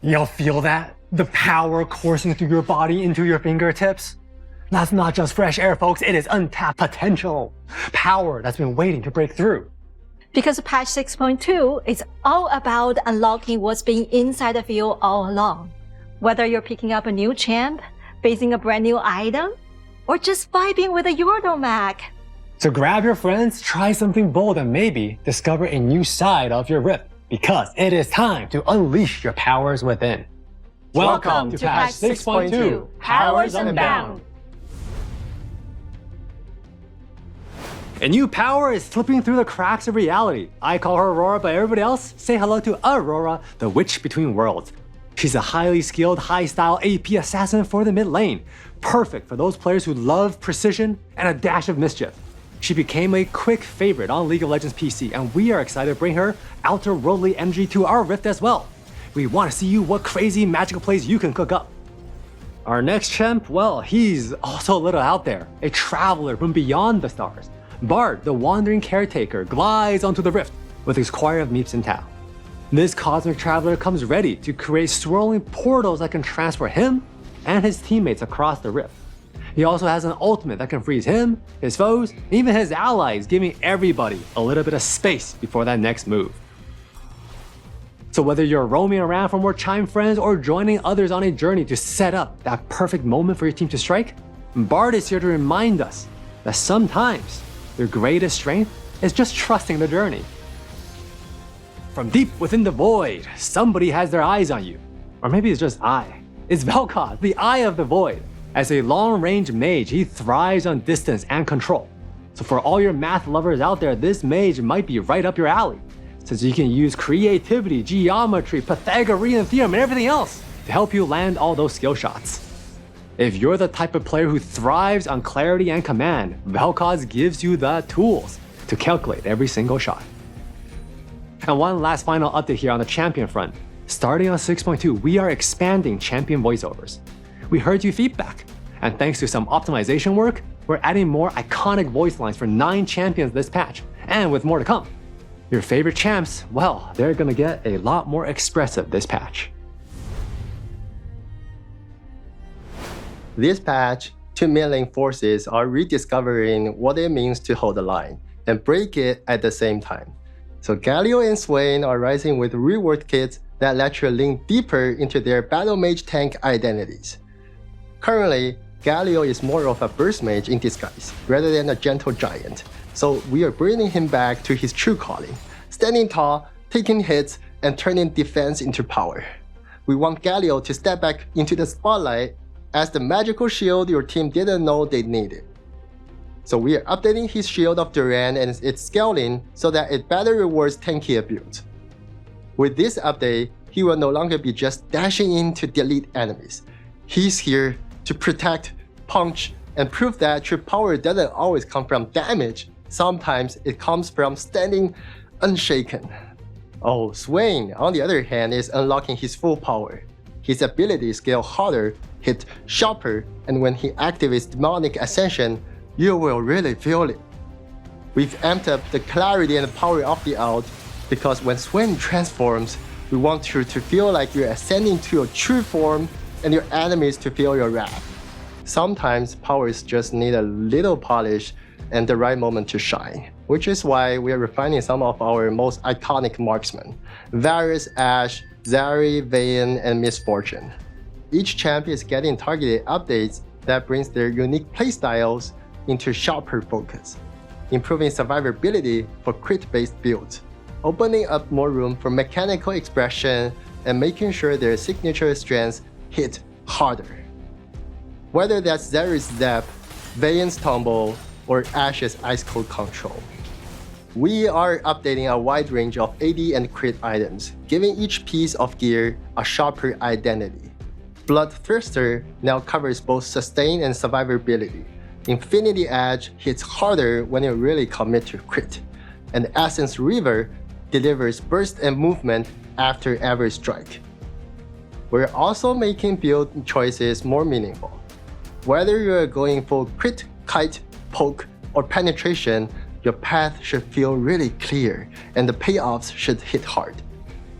You'll feel that? The power coursing through your body into your fingertips? That's not just fresh air, folks. It is untapped potential. Power that's been waiting to break through. Because patch 6.2 is all about unlocking what's been inside the field all along. Whether you're picking up a new champ, facing a brand new item, or just vibing with a Euromag. So grab your friends, try something bold, and maybe discover a new side of your Rift, because it is time to unleash your powers within. Welcome to patch 6.2, Powers Unbound. A new power is slipping through the cracks of reality. I call her Aurora, but everybody else say hello to Aurora, the witch between worlds. She's a highly skilled, high-style AP assassin for the mid lane, perfect for those players who love precision and a dash of mischief. She became a quick favorite on League of Legends PC, and we are excited to bring her outer-worldly energy to our Rift as well. We want to see you what crazy magical plays you can cook up. Our next champ, well, he's also a little out there, a traveler from beyond the stars. Bard, the wandering caretaker, glides onto the Rift with his choir of Meeps and Tau. This cosmic traveler comes ready to create swirling portals that can transfer him and his teammates across the Rift. He also has an ultimate that can freeze him, his foes, and even his allies, giving everybody a little bit of space before that next move. So whether you're roaming around for more chime friends or joining others on a journey to set up that perfect moment for your team to strike, Bard is here to remind us that sometimes your greatest strength is just trusting the journey. From deep within the void, somebody has their eyes on you. Or maybe it's just I. It's Vel'Koz, the Eye of the Void. As a long-range mage, he thrives on distance and control. So for all your math lovers out there, this mage might be right up your alley, since you can use creativity, geometry, Pythagorean theorem, and everything else to help you land all those skill shots. If you're the type of player who thrives on clarity and command, Vel'Koz gives you the tools to calculate every single shot. And one last final update here on the champion front. Starting on 6.2, we are expanding champion voiceovers. We heard your feedback, and thanks to some optimization work, we're adding more iconic voice lines for 9 champions this patch, and with more to come. Your favorite champs, well, they're gonna get a lot more expressive this patch. This patch, 2 main forces are rediscovering what it means to hold the line and break it at the same time. So Galio and Swain are rising with reworked kits that let you link deeper into their battle mage tank identities. Currently, Galio is more of a burst mage in disguise rather than a gentle giant, so we are bringing him back to his true calling, standing tall, taking hits, and turning defense into power. We want Galio to step back into the spotlight as the magical shield your team didn't know they needed. So we are updating his Shield of Duran and its scaling so that it better rewards tankier builds. With this update, he will no longer be just dashing in to delete enemies. He's here to protect, punch, and prove that true power doesn't always come from damage. Sometimes it comes from standing unshaken. Oh, Swain, on the other hand, is unlocking his full power. His abilities scale harder, hit sharper, and when he activates Demonic Ascension, you will really feel it. We've amped up the clarity and power of the ult because when Swain transforms, we want you to feel like you're ascending to your true form and your enemies to feel your wrath. Sometimes powers just need a little polish and the right moment to shine, which is why we are refining some of our most iconic marksmen: Varus, Ashe, Zari, Vayne, and Misfortune. Each champ is getting targeted updates that brings their unique playstyles into sharper focus, improving survivability for crit-based builds, opening up more room for mechanical expression, and making sure their signature strengths hit harder. Whether that's Zari's Zap, Vayne's Tumble, or Ashe's Ice Cold Control. We are updating a wide range of AD and crit items, giving each piece of gear a sharper identity. Bloodthirster now covers both sustain and survivability. Infinity Edge hits harder when you really commit to crit, and Essence River delivers burst and movement after every strike. We're also making build choices more meaningful. Whether you're going for crit, kite, poke, or penetration, your path should feel really clear and the payoffs should hit hard.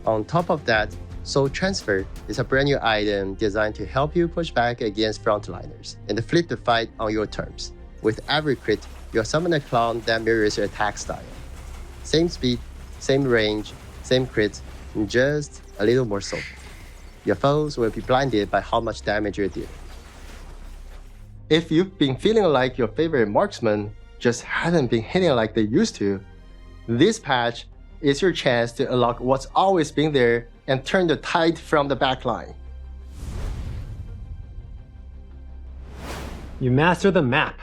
On top of that, Soul Transfer is a brand new item designed to help you push back against frontliners and flip the fight on your terms. With every crit, you'll summon a clone that mirrors your attack style. Same speed, same range, same crit, and just a little more soul. Your foes will be blinded by how much damage you're dealing. If you've been feeling like your favorite marksman just hasn't been hitting like they used to, this patch is your chance to unlock what's always been there and turn the tide from the backline. You master the map.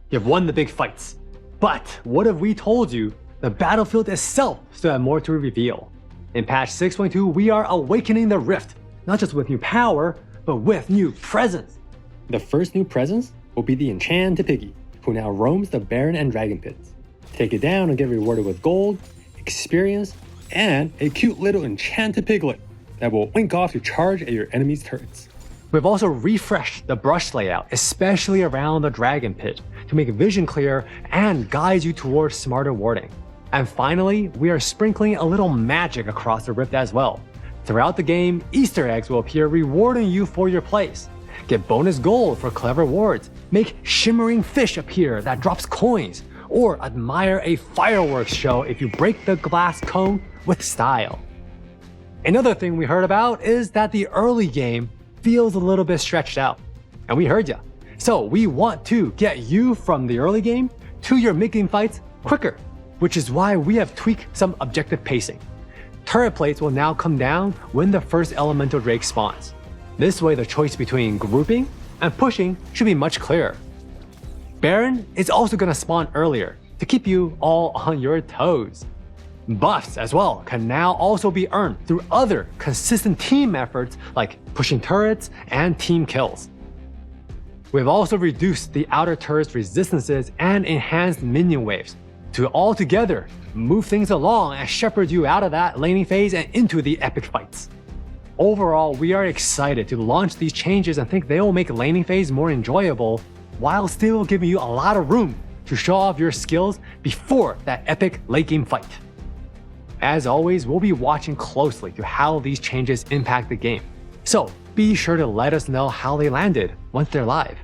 You've won the big fights. But what if we told you the battlefield itself still had more to reveal? In patch 6.2, we are awakening the rift, not just with new power, but with new presence. The first new presence will be the Enchanted Piggy, who now roams the Baron and Dragon Pits. Take it down and get rewarded with gold, experience, and a cute little enchanted piglet that will wink off to charge at your enemy's turrets. We've also refreshed the brush layout, especially around the Dragon Pit, to make vision clear and guide you towards smarter warding. And finally, we are sprinkling a little magic across the rift as well. Throughout the game, Easter eggs will appear rewarding you for your plays. Get bonus gold for clever wards, make shimmering fish appear that drops coins, or admire a fireworks show if you break the glass cone with style. Another thing we heard about is that the early game feels a little bit stretched out. And we heard ya. So we want to get you from the early game to your mid-game fights quicker, which is why we have tweaked some objective pacing. Turret plates will now come down when the first elemental drake spawns. This way the choice between grouping and pushing should be much clearer. Baron is also gonna spawn earlier to keep you all on your toes. Buffs as well can now also be earned through other consistent team efforts like pushing turrets and team kills. We've also reduced the outer turret's resistances and enhanced minion waves to all together move things along and shepherd you out of that laning phase and into the epic fights. Overall, we are excited to launch these changes and think they will make laning phase more enjoyable while still giving you a lot of room to show off your skills before that epic late game fight. As always, we'll be watching closely to how these changes impact the game. So be sure to let us know how they landed once they're live.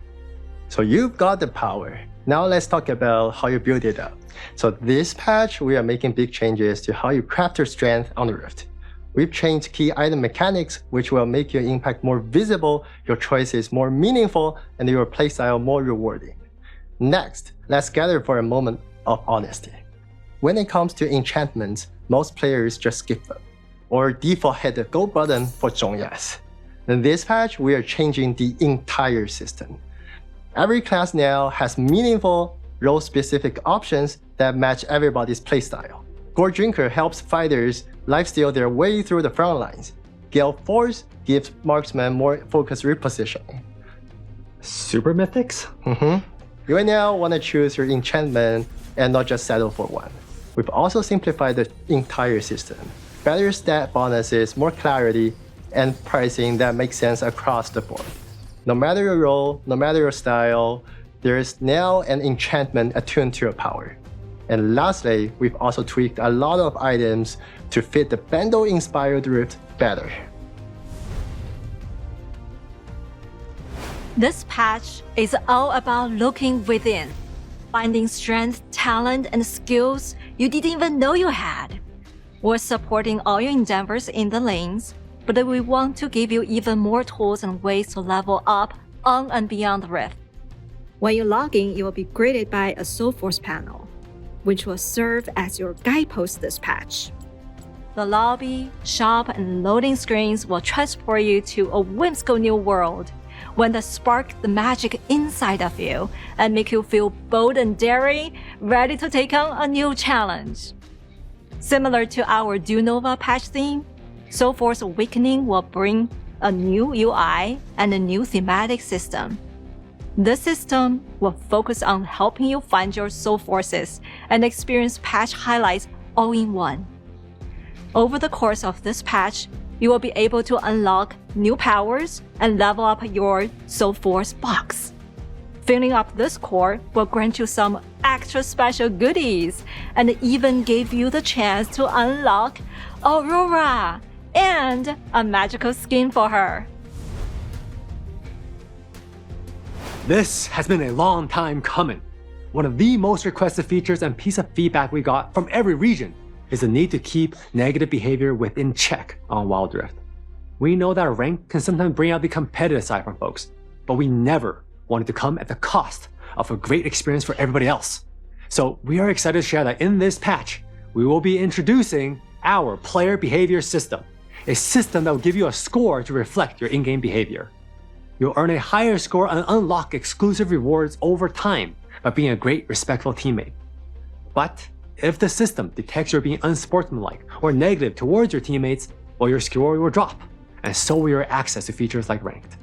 So you've got the power. Now let's talk about how you build it up. So this patch, we are making big changes to how you craft your strength on the Rift. We've changed key item mechanics, which will make your impact more visible, your choices more meaningful, and your playstyle more rewarding. Next, let's gather for a moment of honesty. When it comes to enchantments, most players just skip them, or default hit the go button for Zhongyas. In this patch, we are changing the entire system. Every class now has meaningful, role-specific options that match everybody's playstyle. Gore Drinker helps fighters lifesteal their way through the front lines. Gale Force gives marksmen more focused repositioning. Super Mythics? You now want to choose your enchantment and not just settle for one. We've also simplified the entire system. Better stat bonuses, more clarity, and pricing that makes sense across the board. No matter your role, no matter your style, there is now an enchantment attuned to your power. And lastly, we've also tweaked a lot of items to fit the Bando-inspired Rift better. This patch is all about looking within, finding strength, talent, and skills you didn't even know you had. We're supporting all your endeavors in the lanes, but we want to give you even more tools and ways to level up on and beyond the Rift. When you log in, you will be greeted by a Soul Force panel, which will serve as your guidepost this patch. The lobby, shop, and loading screens will transport you to a whimsical new world, one that sparks the magic inside of you and make you feel bold and daring, ready to take on a new challenge. Similar to our Due Nova patch theme, Soul Force Awakening will bring a new UI and a new thematic system. This system will focus on helping you find your soul forces and experience patch highlights all in one. Over the course of this patch, you will be able to unlock new powers and level up your soul force box. Filling up this core will grant you some extra special goodies and even give you the chance to unlock Aurora, and a magical skin for her. This has been a long time coming. One of the most requested features and piece of feedback we got from every region is the need to keep negative behavior within check on Wild Rift. We know that rank can sometimes bring out the competitive side from folks, but we never want it to come at the cost of a great experience for everybody else. So we are excited to share that in this patch, we will be introducing our player behavior system, a system that will give you a score to reflect your in-game behavior. You'll earn a higher score and unlock exclusive rewards over time by being a great, respectful teammate. But if the system detects you're being unsportsmanlike or negative towards your teammates, well, your score will drop, and so will your access to features like Ranked.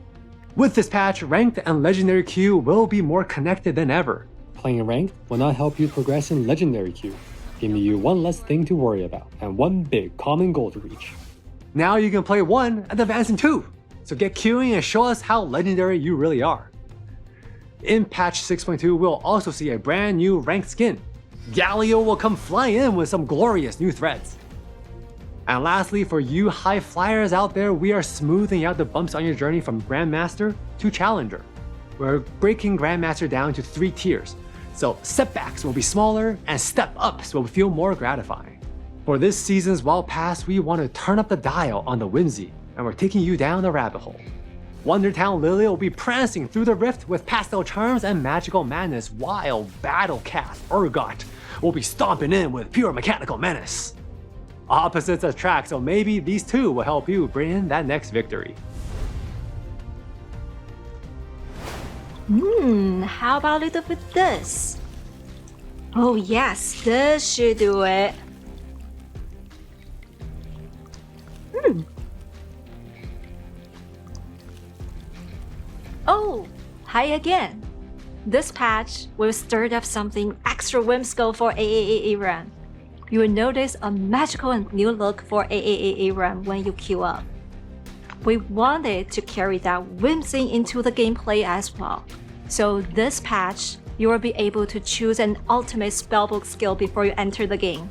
With this patch, Ranked and Legendary Queue will be more connected than ever. Playing Ranked will not help you progress in Legendary Queue, giving you one less thing to worry about and one big common goal to reach. Now you can play 1 and advance in 2, so get queuing and show us how legendary you really are. In patch 6.2, we'll also see a brand new ranked skin. Galio will come flying in with some glorious new threads. And lastly, for you high flyers out there, we are smoothing out the bumps on your journey from Grandmaster to Challenger. We're breaking Grandmaster down to 3 tiers, so setbacks will be smaller and step-ups will feel more gratifying. For this season's Wild Pass, we want to turn up the dial on the whimsy, and we're taking you down the rabbit hole. Wondertown Lily will be prancing through the rift with pastel charms and magical madness, while Battle Cat Urgot will be stomping in with pure mechanical menace. Opposites attract, so maybe these two will help you bring in that next victory. How about a little bit this? Oh yes, this should do it. Oh, hi again. This patch will stir up something extra whimsical for ARAM. You will notice a magical and new look for ARAM when you queue up. We wanted to carry that whimsy into the gameplay as well. So this patch, you will be able to choose an ultimate spellbook skill before you enter the game.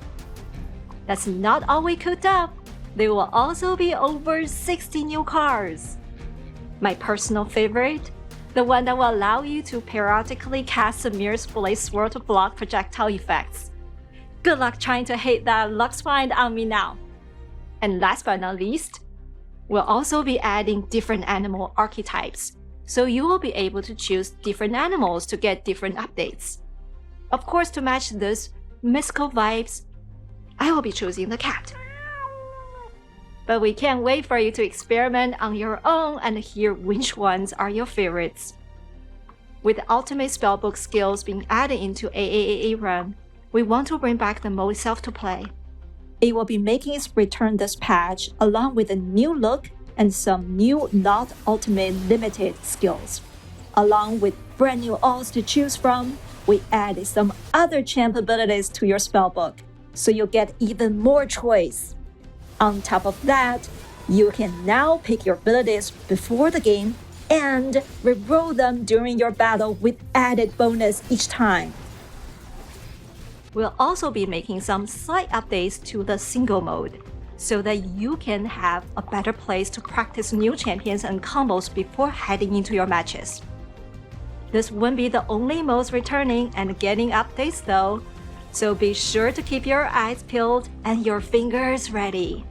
That's not all we cooked up. There will also be over 60 new cards. My personal favorite, the one that will allow you to periodically cast Samir's Blade Sword to block projectile effects. Good luck trying to hit that Lux Find on me now. And last but not least, we'll also be adding different animal archetypes, so you will be able to choose different animals to get different updates. Of course, to match those mystical vibes, I will be choosing the cat. But we can't wait for you to experiment on your own and hear which ones are your favorites. With ultimate spellbook skills being added into ARAM, we want to bring back the mode itself to play. It will be making its return this patch along with a new look and some new not ultimate limited skills. Along with brand new alts to choose from, we added some other champ abilities to your spellbook, so you'll get even more choice. On top of that, you can now pick your abilities before the game and reroll them during your battle with added bonus each time. We'll also be making some slight updates to the single mode, so that you can have a better place to practice new champions and combos before heading into your matches. This won't be the only modes returning and getting updates though, so be sure to keep your eyes peeled and your fingers ready.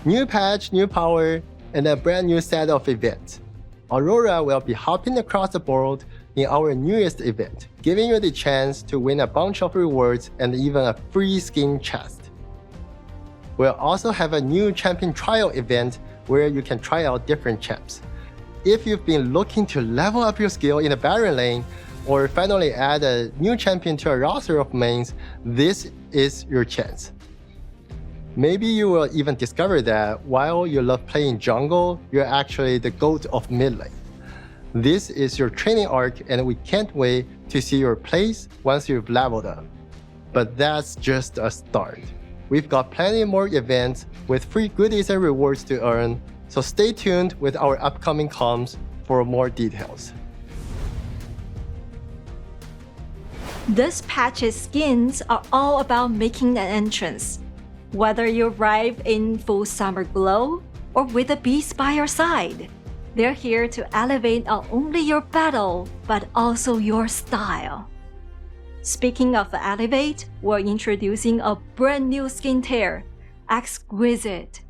New patch, new power, and a brand new set of events. Aurora will be hopping across the board in our newest event, giving you the chance to win a bunch of rewards and even a free skin chest. We'll also have a new champion trial event where you can try out different champs. If you've been looking to level up your skill in the Baron lane, or finally add a new champion to a roster of mains, this is your chance. Maybe you will even discover that while you love playing jungle, you're actually the GOAT of mid lane. This is your training arc, and we can't wait to see your plays once you've leveled up. But that's just a start. We've got plenty more events with free goodies and rewards to earn, so stay tuned with our upcoming comms for more details. This patch's skins are all about making an entrance. Whether you arrive in full summer glow or with the beast by your side, they're here to elevate not only your battle, but also your style. Speaking of elevate, we're introducing a brand new skin tier, Exquisite.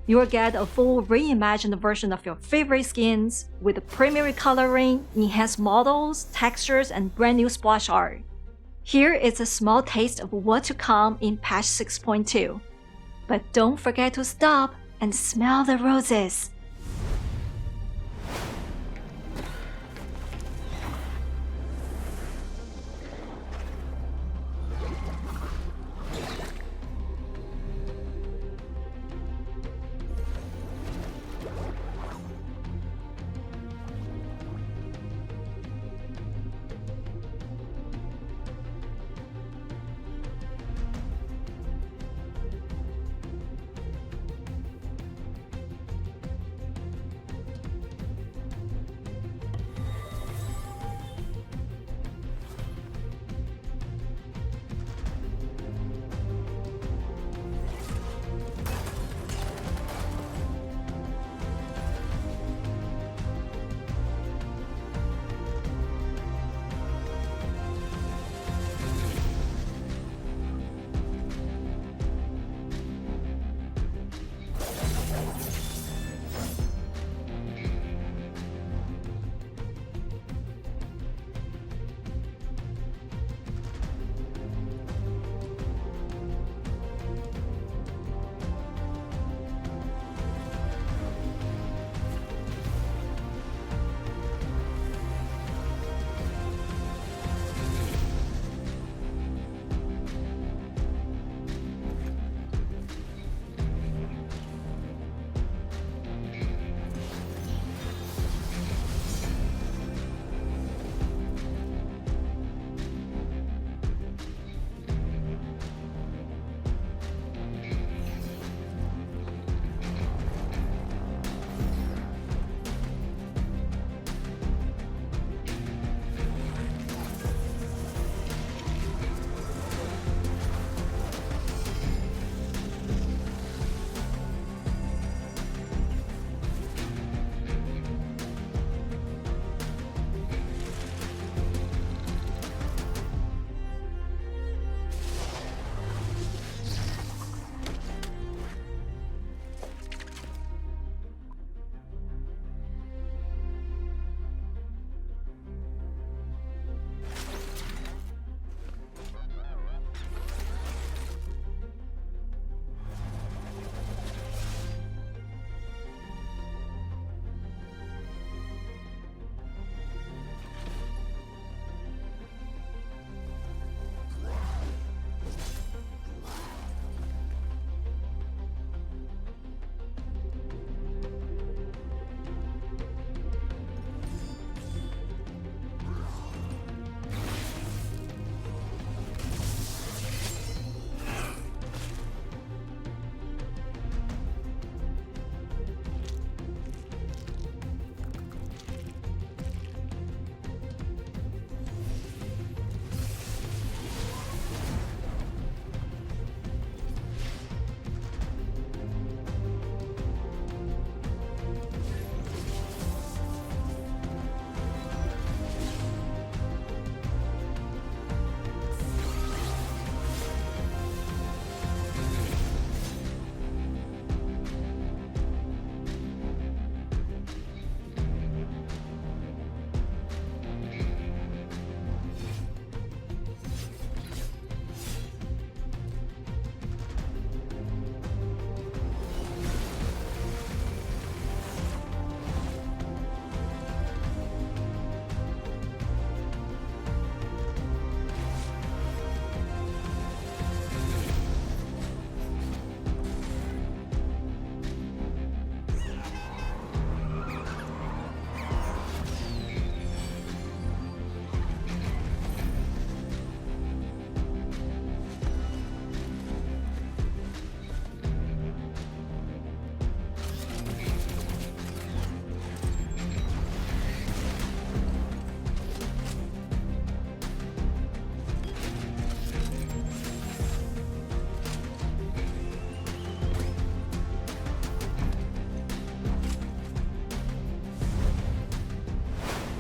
You'll get a full reimagined version of your favorite skins with primary coloring, enhanced models, textures, and brand new splash art. Here is a small taste of what to come in patch 6.2. But don't forget to stop and smell the roses.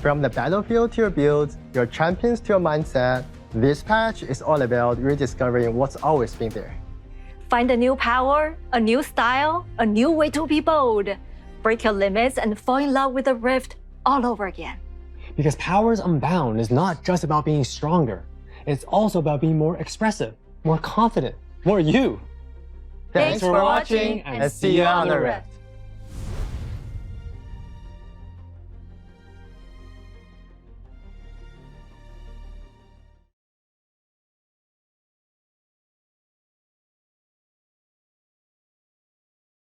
From the battlefield to your builds, your champions to your mindset, this patch is all about rediscovering what's always been there. Find a new power, a new style, a new way to be bold. Break your limits and fall in love with the Rift all over again. Because Powers Unbound is not just about being stronger, it's also about being more expressive, more confident, more you. Thanks for watching and see you on the Rift.